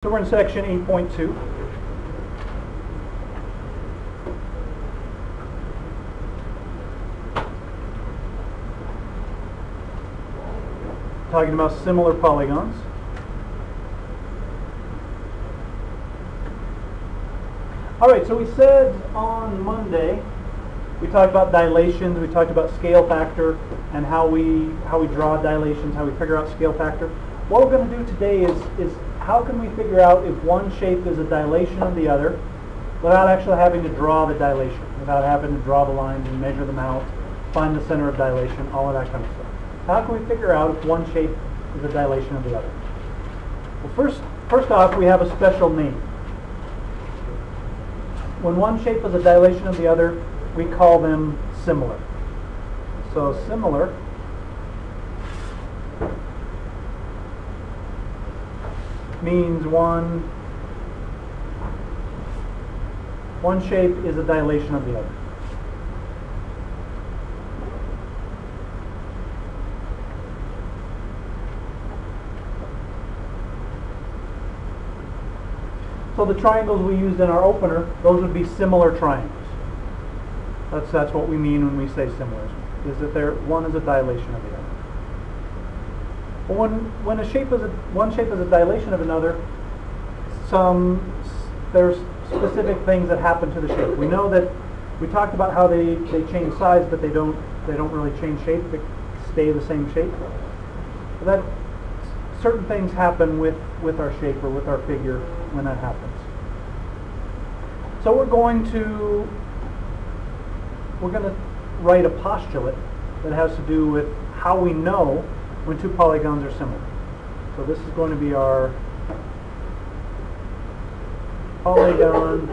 So we're in section 8.2. Talking about similar polygons. Alright, so we said on Monday, we talked about dilations, we talked about scale factor, and how we draw dilations, how we figure out scale factor. What we're going to do today is how can we figure out if one shape is a dilation of the other without actually having to draw the dilation, without having to draw the lines and measure them out, find the center of dilation, all of that kind of stuff. How can we figure out if one shape is a dilation of the other? Well, first off, we have a special name. When one shape is a dilation of the other, we call them similar. So similar means one shape is a dilation of the other. So the triangles we used in our opener, those would be similar triangles. That's what we mean when we say similar, is that one is a dilation of the other. But when one shape is a dilation of another, there's specific things that happen to the shape. We know that we talked about how they change size, but they don't really change shape. They stay the same shape. But that certain things happen with our shape or with our figure when that happens. So we're going to write a postulate that has to do with how we know when two polygons are similar. So this is going to be our polygon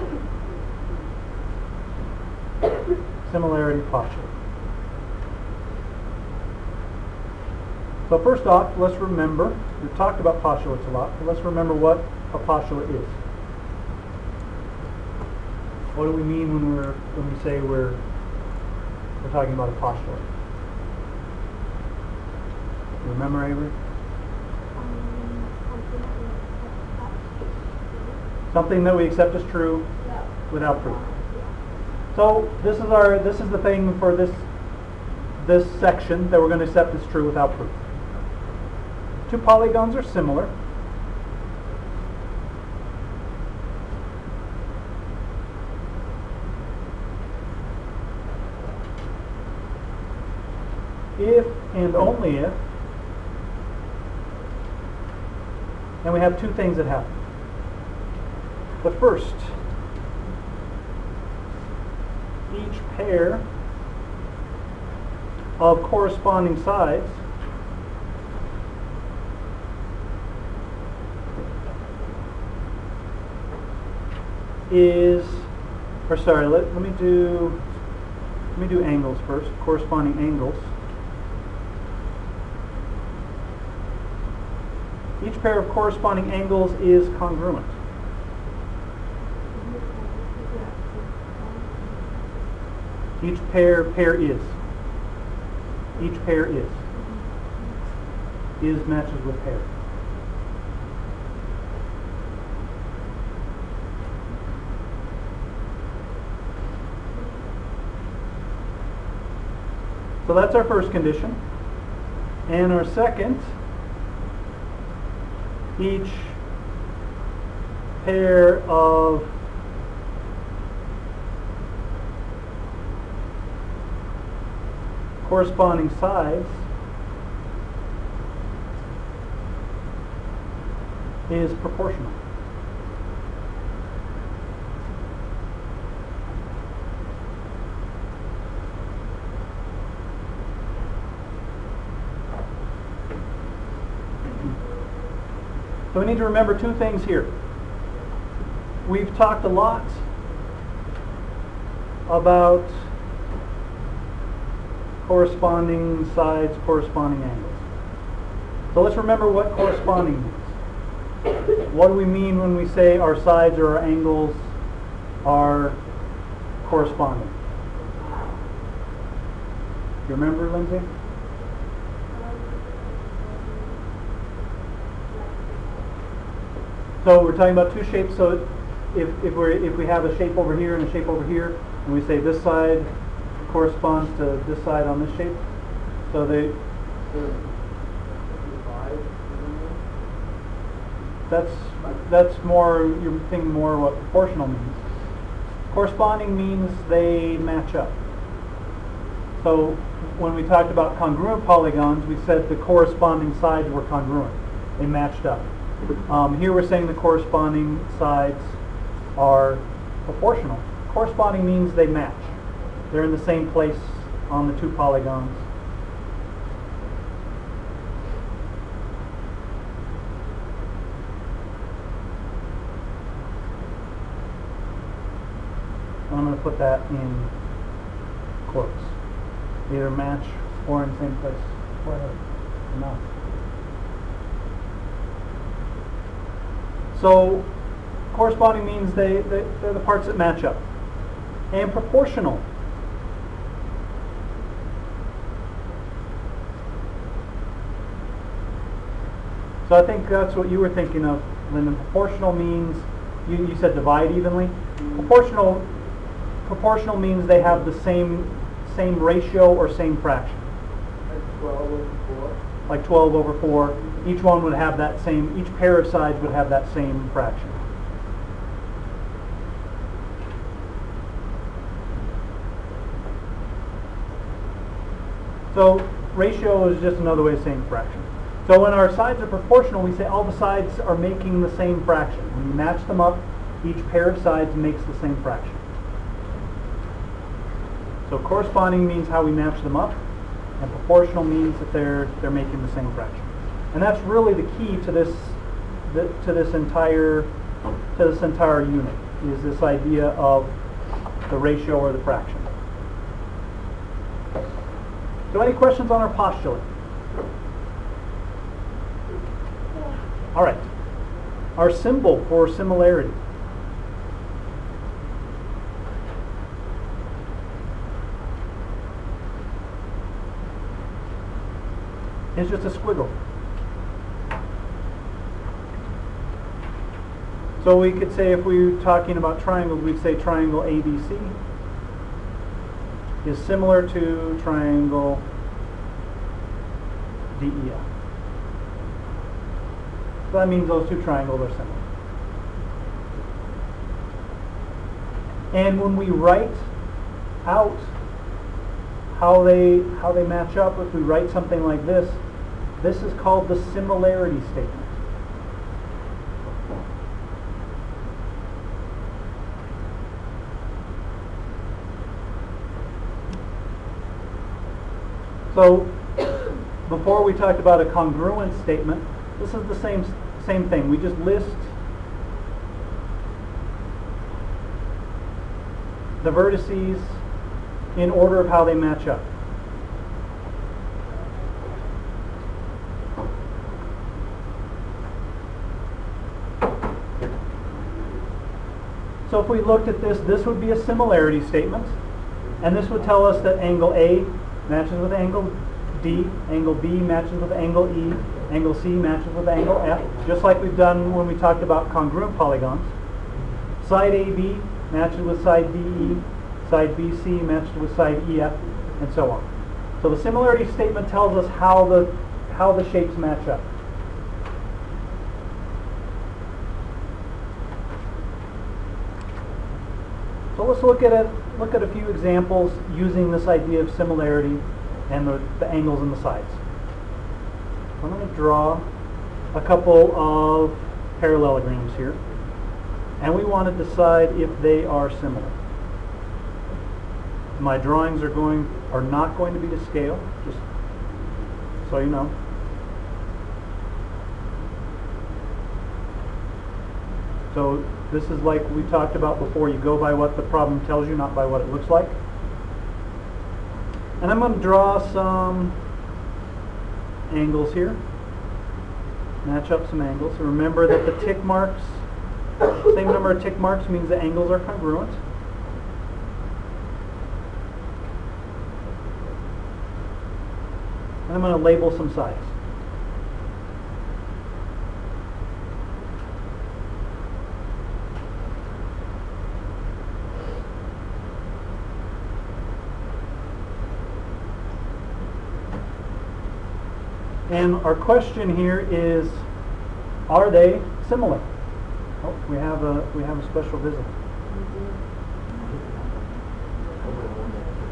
similarity postulate. So first off, let's remember, we've talked about postulates a lot, but let's remember what a postulate is. What do we mean when we say we're talking about a postulate? You remember, Avery? Something that we accept as true without proof. So this is the thing for this section that we're going to accept as true without proof. Two polygons are similar if and only if, and we have two things that happen. The first, each pair of corresponding sides let me do angles first, corresponding angles. Each pair of corresponding angles is congruent. Each pair is. Each pair is. Is matches with pair. So that's our first condition. And our second, each pair of corresponding sides is proportional. So we need to remember two things here. We've talked a lot about corresponding sides, corresponding angles. So let's remember what corresponding means. What do we mean when we say our sides or our angles are corresponding? You remember, Lindsay? So we're talking about two shapes. So if we have a shape over here and a shape over here, and we say this side corresponds to this side on this shape, so they that's more, you're thinking more what proportional means. Corresponding means they match up. So when we talked about congruent polygons, we said the corresponding sides were congruent. They matched up. Here we're saying the corresponding sides are proportional. Corresponding means they match. They're in the same place on the two polygons. I'm going to put that in quotes. Either match or in the same place. Go ahead. No. So corresponding means they're the parts that match up. And proportional. So I think that's what you were thinking of, Lyndon. Proportional means, you said divide evenly. Proportional means they have the same ratio or same fraction. Like 12 over 4? Like 12 over 4. Each one would have that same, each pair of sides would have that same fraction. So ratio is just another way of saying fraction. So when our sides are proportional, we say all the sides are making the same fraction. When you match them up, each pair of sides makes the same fraction. So corresponding means how we match them up, and proportional means that they're making the same fraction. And that's really the key to this entire unit, is this idea of the ratio or the fraction. So any questions on our postulate? All right. Our symbol for similarity. It's just a squiggle. So we could say, if we were talking about triangles, we'd say triangle ABC is similar to triangle DEF. So that means those two triangles are similar. And when we write out how they match up, if we write something like this, this is called the similarity statement. So before we talked about a congruent statement, this is the same thing. We just list the vertices in order of how they match up. So if we looked at this, this would be a similarity statement, and this would tell us that angle A matches with angle D, angle B matches with angle E, angle C matches with angle F, just like we've done when we talked about congruent polygons. Side AB matches with side DE, side BC matches with side EF, and so on. So the similarity statement tells us how the shapes match up. So let's look at a few examples using this idea of similarity and the angles and the sides. I'm going to draw a couple of parallelograms here, and we want to decide if they are similar. My drawings are not going to be to scale, just so you know. So this is like we talked about before. You go by what the problem tells you, not by what it looks like. And I'm going to draw some angles here. Match up some angles. So remember that the tick marks, same number of tick marks means the angles are congruent. And I'm going to label some sides. And our question here is, are they similar? Oh, we have a special visitor.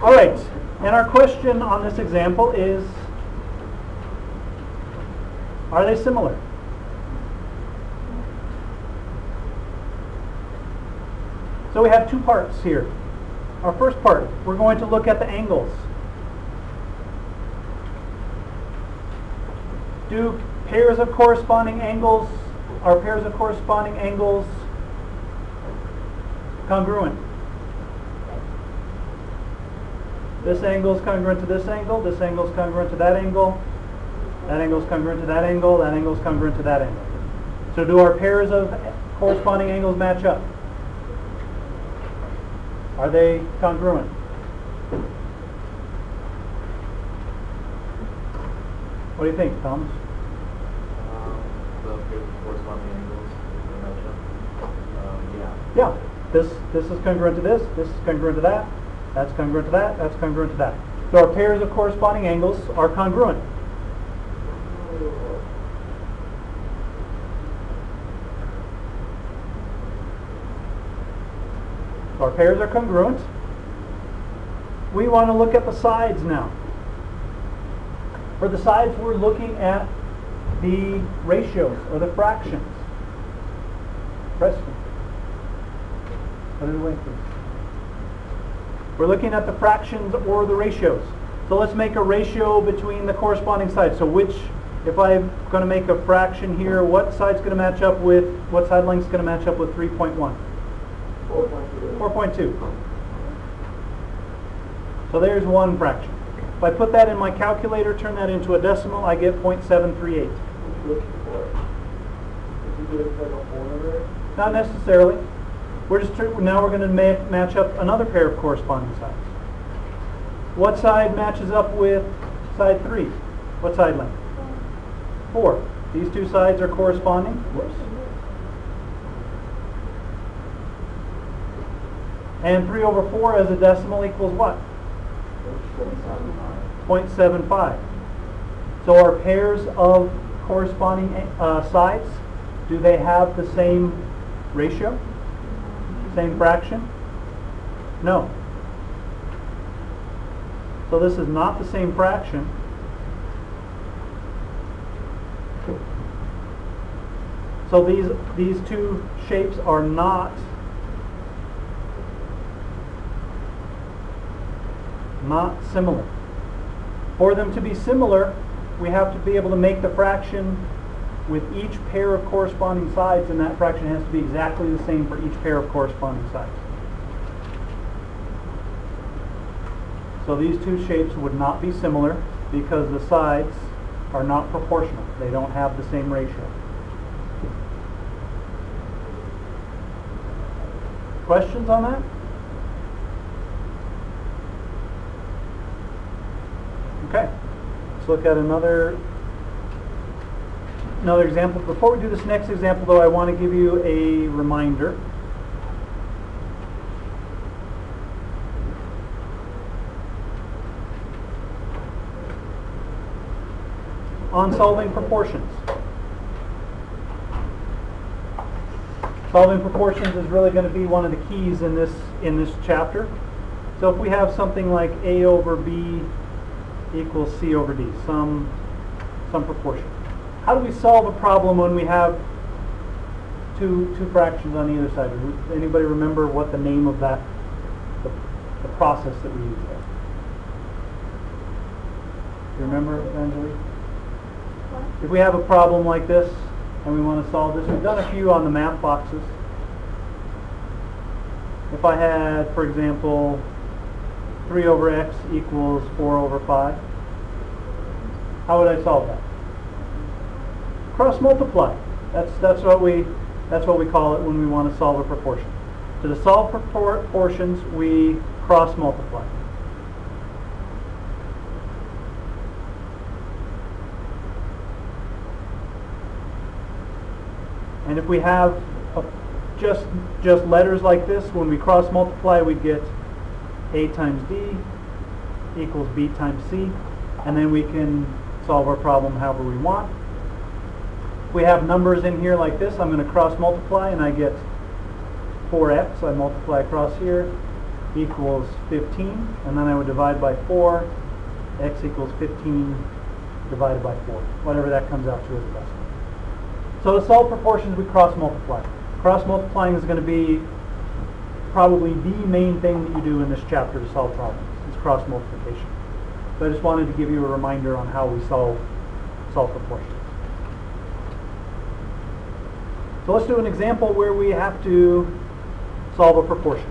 All right, and our question on this example is, are they similar? So we have two parts here. Our first part, we're going to look at the angles. Do pairs of corresponding angles, are pairs of corresponding angles congruent? This angle is congruent to this angle is congruent to that angle is congruent to that angle is congruent to that angle. So do our pairs of corresponding angles match up? Are they congruent? What do you think, Thomas? The pairs of corresponding angles, yeah. Yeah, this is congruent to this is congruent to that, that's congruent to that, that's congruent to that. So our pairs of corresponding angles are congruent. Our pairs are congruent. We want to look at the sides now. For the sides, we're looking at the ratios or the fractions. Press me. Put it away, please. We're looking at the fractions or the ratios. So let's make a ratio between the corresponding sides. So if I'm going to make a fraction here, what side's going to match up with, what side length's going to match up with 3.1? 4.2. So there's one fraction. If I put that in my calculator, turn that into a decimal, I get 0.738. Not necessarily. Now we're going to match up another pair of corresponding sides. What side matches up with side 3? What side length? 4. These two sides are corresponding. Whoops. And 3 over 4 as a decimal equals what? 0.75. So our pairs of corresponding sides, do they have the same ratio? Same fraction? No. So this is not the same fraction. So these two shapes are not similar. For them to be similar, we have to be able to make the fraction with each pair of corresponding sides, and that fraction has to be exactly the same for each pair of corresponding sides. So these two shapes would not be similar because the sides are not proportional. They don't have the same ratio. Questions on that? Okay, let's look at another example. Before we do this next example, though, I want to give you a reminder. On solving proportions. Solving proportions is really going to be one of the keys in this chapter. So if we have something like A over B equals C over D, some proportion. How do we solve a problem when we have two fractions on either side? Anybody remember what the name of that, the process that we use there? You remember, Angelique? If we have a problem like this and we want to solve this, we've done a few on the math boxes. If I had, for example, 3 over x equals 4 over 5, how would I solve that? Cross multiply. That's what we call it when we want to solve a proportion. So to solve proportions, we cross multiply. And if we have just letters like this, when we cross multiply, we get A times D equals B times C, and then we can solve our problem however we want. If we have numbers in here like this, I'm going to cross multiply and I get 4x. I multiply across here, equals 15, and then I would divide by 4, x equals 15 divided by 4, whatever that comes out to as a decimal. So to solve proportions, we cross multiply. Cross multiplying is going to be probably the main thing that you do in this chapter to solve problems, is cross multiplication. So I just wanted to give you a reminder on how we solve proportions. So let's do an example where we have to solve a proportion.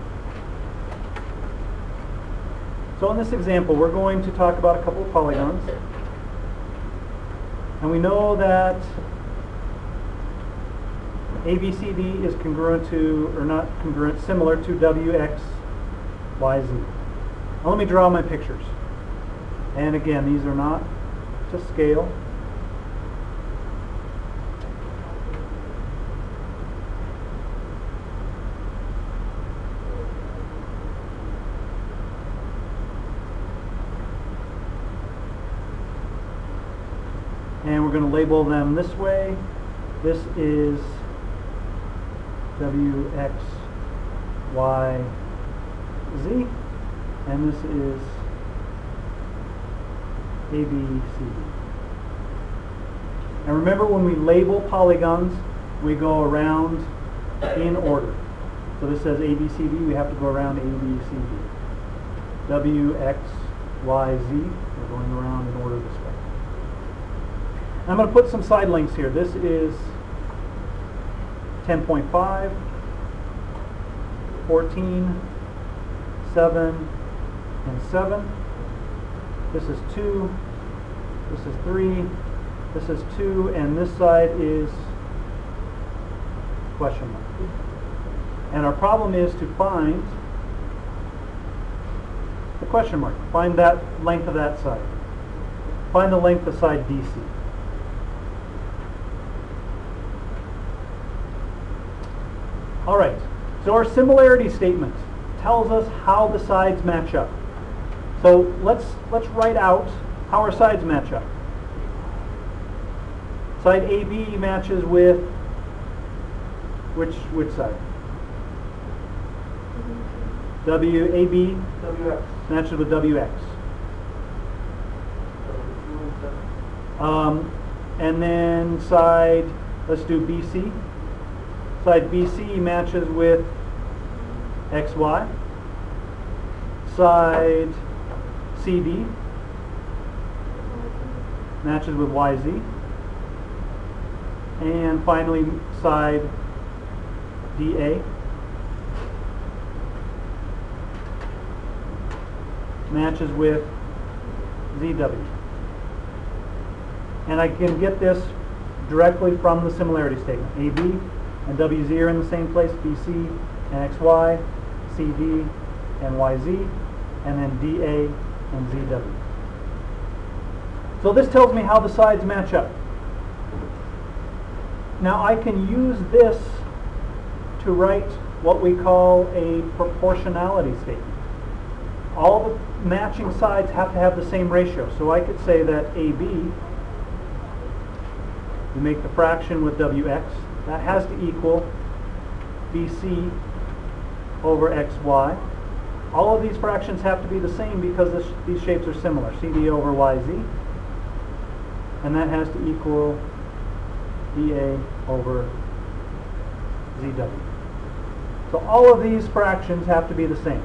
So in this example, we're going to talk about a couple of polygons. And we know that ABCD is congruent to, or not congruent, similar to WX, YZ. Now let me draw my pictures. And again, these are not to scale. And we're going to label them this way. This is W, X, Y, Z. And this is A, B, C, D. And remember, when we label polygons, we go around in order. So this says A, B, C, D. We have to go around A, B, C, D. W, X, Y, Z. We're going around in order this way. I'm going to put some side links here. This is 10.5, 14, 7, and 7. This is 2, this is 3, this is 2, and this side is question mark. And our problem is to find the question mark. Find that length of that side. Find the length of side DC. All right, so our similarity statement tells us how the sides match up. So let's write out how our sides match up. Side AB matches with which side? WAB WX. matches with WX. And then side, let's do BC. Side BC matches with XY. Side CD matches with YZ. And finally, side DA matches with ZW. And I can get this directly from the similarity statement. AB and WZ are in the same place, BC and XY, CD and YZ, and then DA and ZW. So this tells me how the sides match up. Now I can use this to write what we call a proportionality statement. All the matching sides have to have the same ratio. So I could say that AB, we make the fraction with WX, that has to equal BC over XY. All of these fractions have to be the same because these shapes are similar. CD over YZ. And that has to equal DA over ZW. So all of these fractions have to be the same.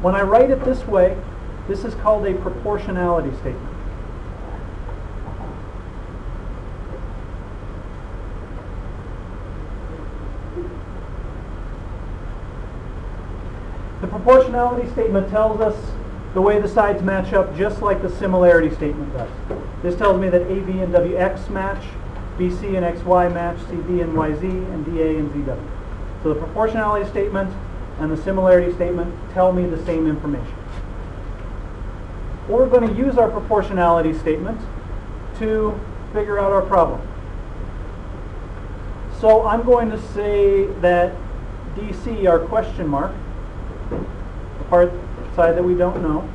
When I write it this way, this is called a proportionality statement. The proportionality statement tells us the way the sides match up just like the similarity statement does. This tells me that AB and WX match, BC and XY match, CD and YZ, and DA and ZW. So the proportionality statement and the similarity statement tell me the same information. We're going to use our proportionality statement to figure out our problem. So I'm going to say that DC, our question mark, the part side that we don't know,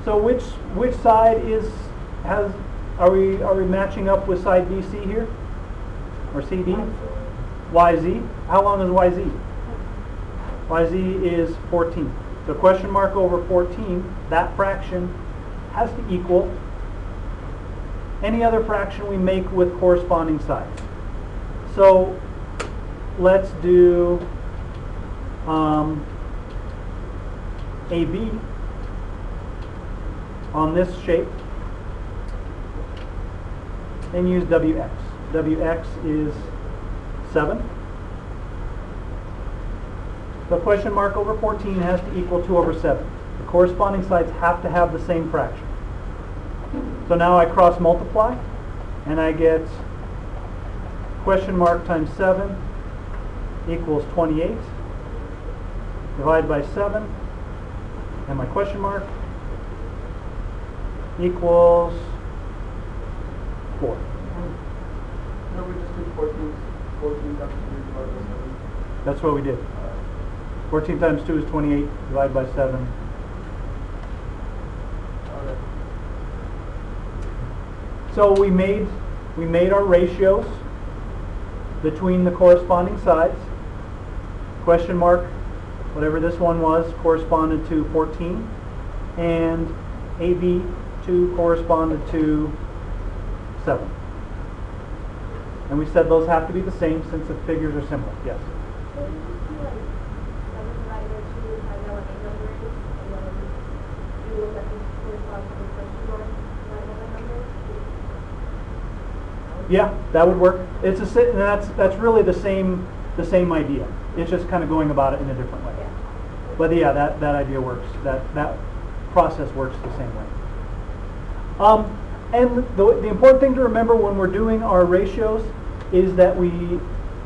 So which side are we matching up with side BC here? Or CD? YZ? How long is YZ? YZ is 14. So question mark over 14, that fraction has to equal any other fraction we make with corresponding sides. So let's do AB on this shape and use WX. WX is 7. The question mark over 14 has to equal 2 over 7. The corresponding sides have to have the same fraction. So now I cross multiply and I get question mark times 7 equals 28. Divide by 7 and my question mark equals 4. No, we just did 14 times 3 divided by 7. That's what we did. 14 times 2 is 28, divided by 7. Okay. So we made our ratios between the corresponding sides. Question mark, whatever this one was, corresponded to 14, and AB2 corresponded to 7. And we said those have to be the same since the figures are similar. Yes? So we just do like 7 divided by 2 and find out what a number is, and then you look at the corresponding to the question mark, find out the number. Yeah, that would work. It's that's really the same idea. It's just kind of going about it in a different way. Yeah. But yeah, that idea works. That process works the same way. And the important thing to remember when we're doing our ratios is that we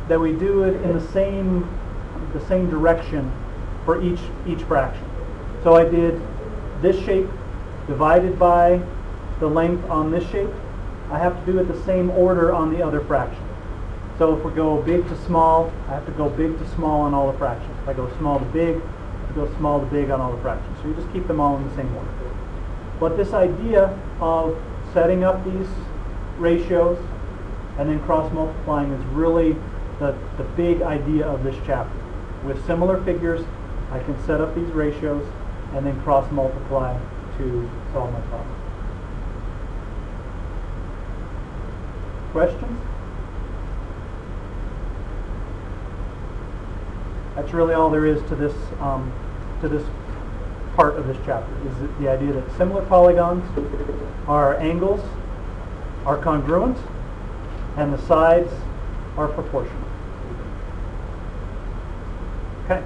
do it in the same direction for each fraction. So I did this shape divided by the length on this shape. I have to do it the same order on the other fraction. So if we go big to small, I have to go big to small on all the fractions. If I go small to big, I go small to big on all the fractions. So you just keep them all in the same order. But this idea of setting up these ratios and then cross-multiplying is really the big idea of this chapter. With similar figures, I can set up these ratios and then cross-multiply to solve my problem. Questions? That's really all there is to this part of this chapter, is the idea that similar polygons are angles, are congruent, and the sides are proportional. Okay.